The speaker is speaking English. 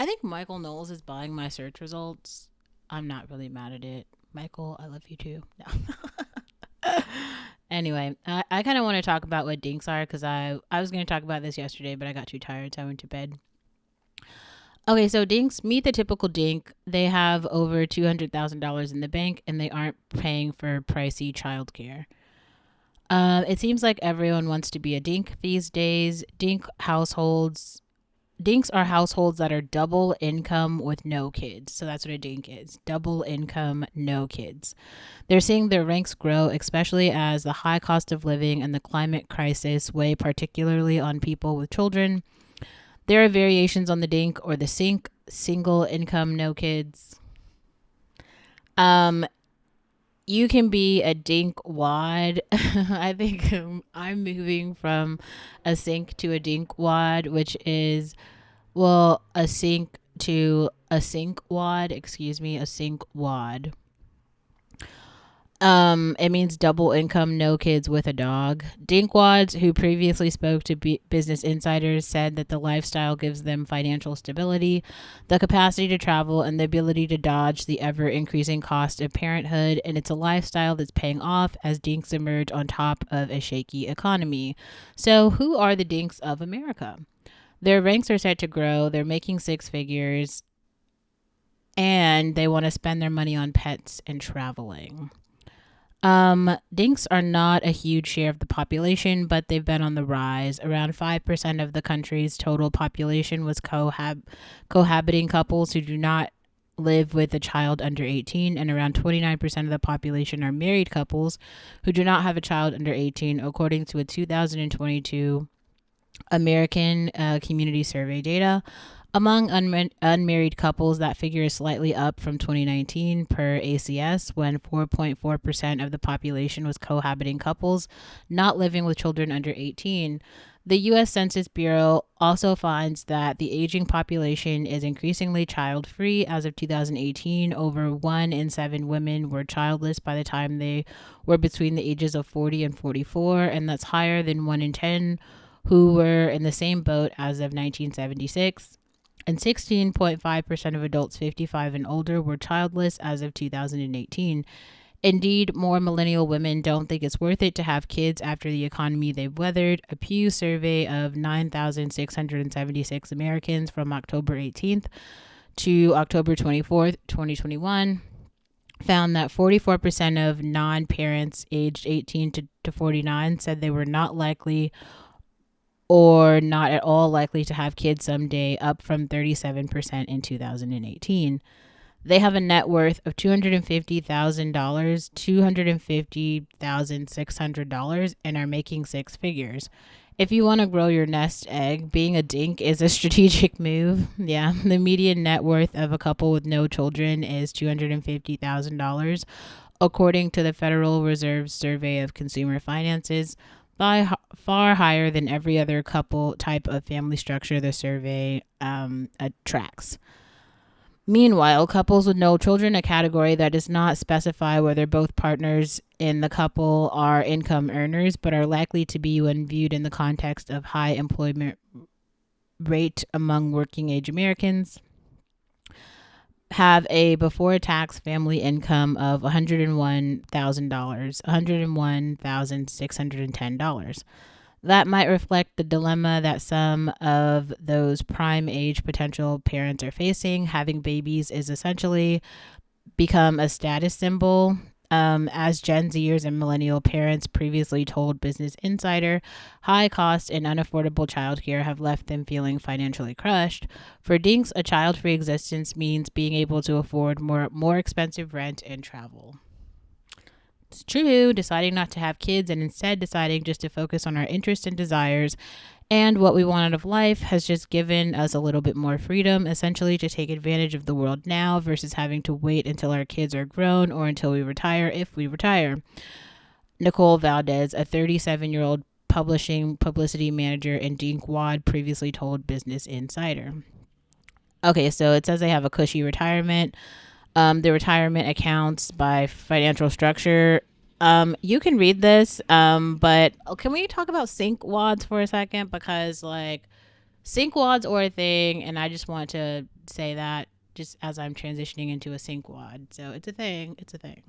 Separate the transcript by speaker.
Speaker 1: I think Michael Knowles is buying my search results. I'm not really mad at it. Michael, I love you too. No. Anyway, I kind of want to talk about what dinks are because I was going to talk about this yesterday, but I got too tired, so I went to bed. Okay, so dinks, meet the typical dink. They have over $200,000 in the bank and they aren't paying for pricey childcare. It seems like everyone wants to be a dink these days. Dinks are households that are double income with no kids. So that's what a dink is, double income, no kids. They're seeing their ranks grow, especially as the high cost of living and the climate crisis weigh particularly on people with children. There are variations on the dink or the sink, single income, no kids. Um, you can be a DINKWAD. I think I'm moving from a sink to a DINKWAD, which is, well, a sink to a SINK-WAD, excuse me, a SINK-WAD. It means double income, no kids with a dog. DINKWADs, who previously spoke to Business Insiders, said that the lifestyle gives them financial stability, the capacity to travel, and the ability to dodge the ever increasing cost of parenthood. And it's a lifestyle that's paying off as dinks emerge on top of a shaky economy. So, who are the dinks of America? Their ranks are set to grow. They're making six figures, and they want to spend their money on pets and traveling. Dinks are not a huge share of the population, but they've been on the rise. Around 5% of the country's total population was cohabiting couples who do not live with a child under 18, and around 29% of the population are married couples who do not have a child under 18, according to a 2022 American Community Survey data. Among unmarried couples, that figure is slightly up from 2019 per ACS, when 4.4% of the population was cohabiting couples not living with children under 18. The U.S. Census Bureau also finds that the aging population is increasingly child-free. As of 2018, over 1 in 7 women were childless by the time they were between the ages of 40 and 44, and that's higher than 1 in 10 who were in the same boat as of 1976. And 16.5% of adults 55 and older were childless as of 2018. Indeed, more millennial women don't think it's worth it to have kids after the economy they've weathered. A Pew survey of 9,676 Americans from October 18th to October 24th, 2021 found that 44% of non-parents aged 18 to 49 said they were not likely or not at all likely to have kids someday, up from 37% in 2018. They have a net worth of $250,000, $250,600, and are making six figures. If you want to grow your nest egg, being a dink is a strategic move. Yeah, the median net worth of a couple with no children is $250,000, according to the Federal Reserve Survey of Consumer Finances, by far higher than every other couple type of family structure the survey tracks. Meanwhile, couples with no children, a category that does not specify whether both partners in the couple are income earners, but are likely to be when viewed in the context of high employment rate among working age Americans, have a before tax family income of $101,000, $101,610. That might reflect the dilemma that some of those prime age potential parents are facing. Having babies is essentially become a status symbol. As Gen Zers and millennial parents previously told Business Insider, high cost and unaffordable childcare have left them feeling financially crushed. For dinks, a child-free existence means being able to afford more expensive rent and travel. It's true, deciding not to have kids and instead deciding just to focus on our interests and desires and what we want out of life has just given us a little bit more freedom, essentially to take advantage of the world now versus having to wait until our kids are grown or until we retire, if we retire. Nicole Valdez, a 37-year-old publicity manager in DINKWAD, previously told Business Insider. Okay, so it says they have a cushy retirement. The retirement accounts by financial structure. You can read this, but can we talk about S.I.N.K.W.A.D for a second? Because, like, S.I.N.K.W.A.D s are a thing, and I just want to say that just as I'm transitioning into a S.I.N.K.W.A.D. So it's a thing. It's a thing.